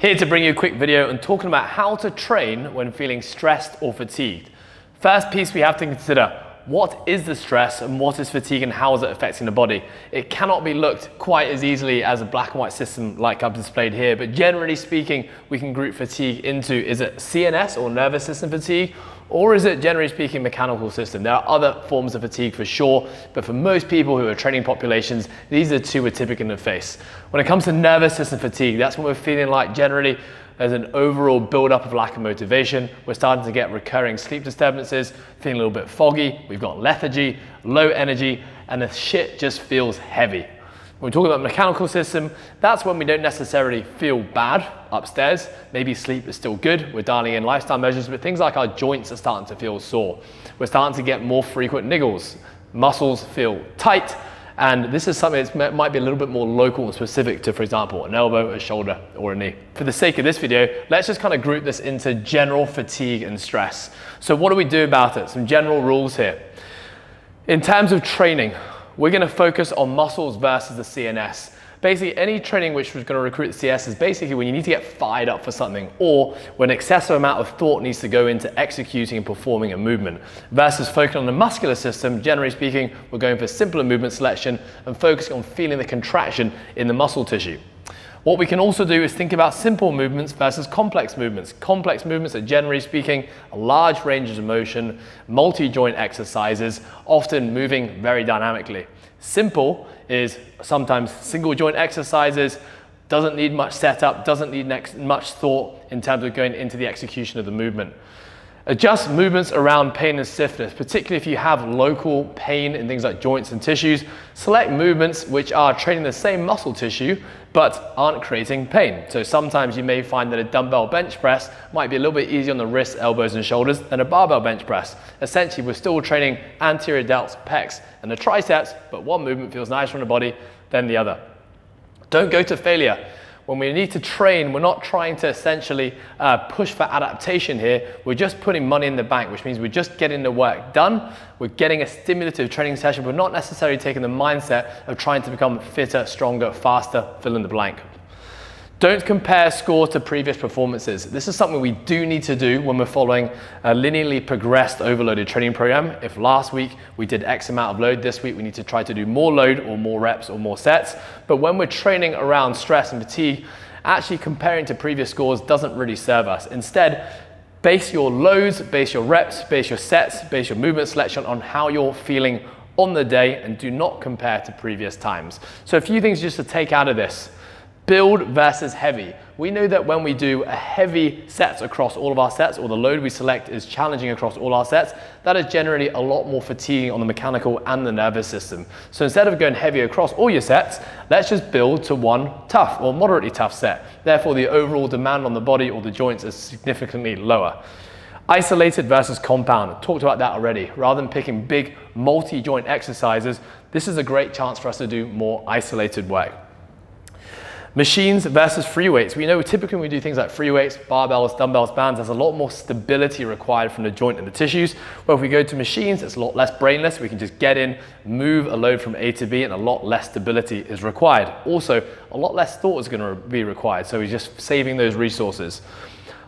Here to bring you a quick video and talking about how to train when feeling stressed or fatigued. First piece we have to consider, what is the stress and what is fatigue and how is it affecting the body? It cannot be looked quite as easily as a black and white system like I've displayed here, but generally speaking, we can group fatigue into, is it CNS or nervous system fatigue, or is it generally speaking mechanical system? There are other forms of fatigue for sure, but for most people who are training populations, these are the two we're typically going to face. When it comes to nervous system fatigue, that's when we're feeling like generally there's an overall build-up of lack of motivation. We're starting to get recurring sleep disturbances, feeling a little bit foggy. We've got lethargy, low energy, and the shit just feels heavy. When we talk about mechanical system, that's when we don't necessarily feel bad upstairs. Maybe sleep is still good. We're dialing in lifestyle measures, but things like our joints are starting to feel sore. We're starting to get more frequent niggles. Muscles feel tight. And this is something that might be a little bit more local and specific to, for example, an elbow, a shoulder, or a knee. For the sake of this video, let's just kind of group this into general fatigue and stress. So what do we do about it? Some general rules here. In terms of training, we're going to focus on muscles versus the CNS. Basically, any training which was going to recruit the CS is basically when you need to get fired up for something or when an excessive amount of thought needs to go into executing and performing a movement. Versus focusing on the muscular system, generally speaking, we're going for simpler movement selection and focusing on feeling the contraction in the muscle tissue. What we can also do is think about simple movements versus complex movements. Complex movements are generally speaking a large range of motion, multi-joint exercises, often moving very dynamically. Simple is sometimes single joint exercises, doesn't need much setup, doesn't need much thought in terms of going into the execution of the movement. Adjust movements around pain and stiffness, particularly if you have local pain in things like joints and tissues. Select movements which are training the same muscle tissue but aren't creating pain. So sometimes you may find that a dumbbell bench press might be a little bit easier on the wrists, elbows and shoulders than a barbell bench press. Essentially, we're still training anterior delts, pecs and the triceps, but one movement feels nicer on the body than the other. Don't go to failure. When we need to train, we're not trying to essentially push for adaptation here. We're just putting money in the bank, which means we're just getting the work done. We're getting a stimulative training session. We're not necessarily taking the mindset of trying to become fitter, stronger, faster, fill in the blank. Don't compare score to previous performances. This is something we do need to do when we're following a linearly progressed overloaded training program. If last week we did X amount of load, this week we need to try to do more load or more reps or more sets. But when we're training around stress and fatigue, actually comparing to previous scores doesn't really serve us. Instead, base your loads, base your reps, base your sets, base your movement selection on how you're feeling on the day and do not compare to previous times. So a few things just to take out of this. Build versus heavy. We know that when we do a heavy sets across all of our sets, or the load we select is challenging across all our sets, that is generally a lot more fatiguing on the mechanical and the nervous system. So instead of going heavy across all your sets, let's just build to one tough or moderately tough set. Therefore, the overall demand on the body or the joints is significantly lower. Isolated versus compound. I talked about that already. Rather than picking big multi-joint exercises, this is a great chance for us to do more isolated work. Machines versus free weights. We know typically when we do things like free weights, barbells, dumbbells, bands, there's a lot more stability required from the joint and the tissues. Where if we go to machines, it's a lot less brainless. We can just get in, move a load from A to B, and a lot less stability is required. Also, a lot less thought is going to be required. So we're just saving those resources.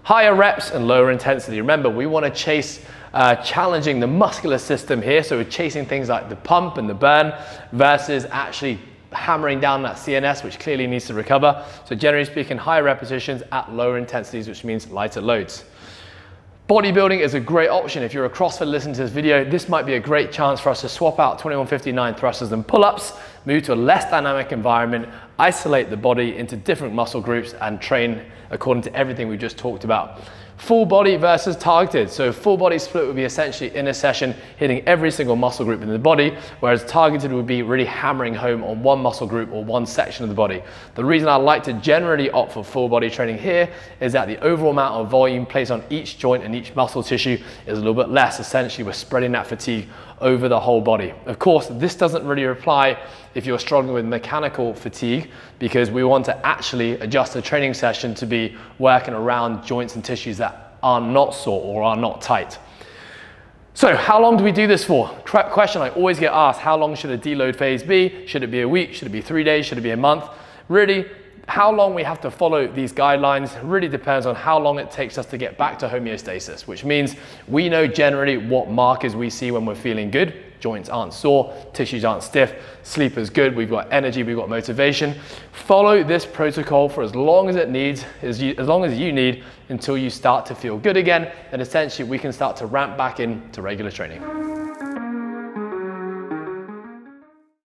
Higher reps and lower intensity. Remember, we want to chase challenging the muscular system here. So we're chasing things like the pump and the burn versus actually hammering down that CNS, which clearly needs to recover. So generally speaking, higher repetitions at lower intensities, which means lighter loads. Bodybuilding is a great option. If you're a CrossFit listening to this video, this might be a great chance for us to swap out 2159 thrusters and pull-ups, move to a less dynamic environment, isolate the body into different muscle groups and train according to everything we've just talked about. Full body versus targeted. So full body split would be essentially in a session hitting every single muscle group in the body, whereas targeted would be really hammering home on one muscle group or one section of the body. The reason I like to generally opt for full body training here is that the overall amount of volume placed on each joint and each muscle tissue is a little bit less. Essentially, we're spreading that fatigue over the whole body. Of course, this doesn't really apply if you're struggling with mechanical fatigue, because we want to actually adjust the training session to be working around joints and tissues that are not sore or are not tight. So how long do we do this for? Question I always get asked, how long should a deload phase be? Should it be a week? Should it be 3 days? Should it be a month? Really, how long we have to follow these guidelines really depends on how long it takes us to get back to homeostasis, which means we know generally what markers we see when we're feeling good. Joints aren't sore, tissues aren't stiff, sleep is good, we've got energy, we've got motivation. Follow this protocol for as long as it needs, as long as you need, until you start to feel good again, and essentially we can start to ramp back into regular training.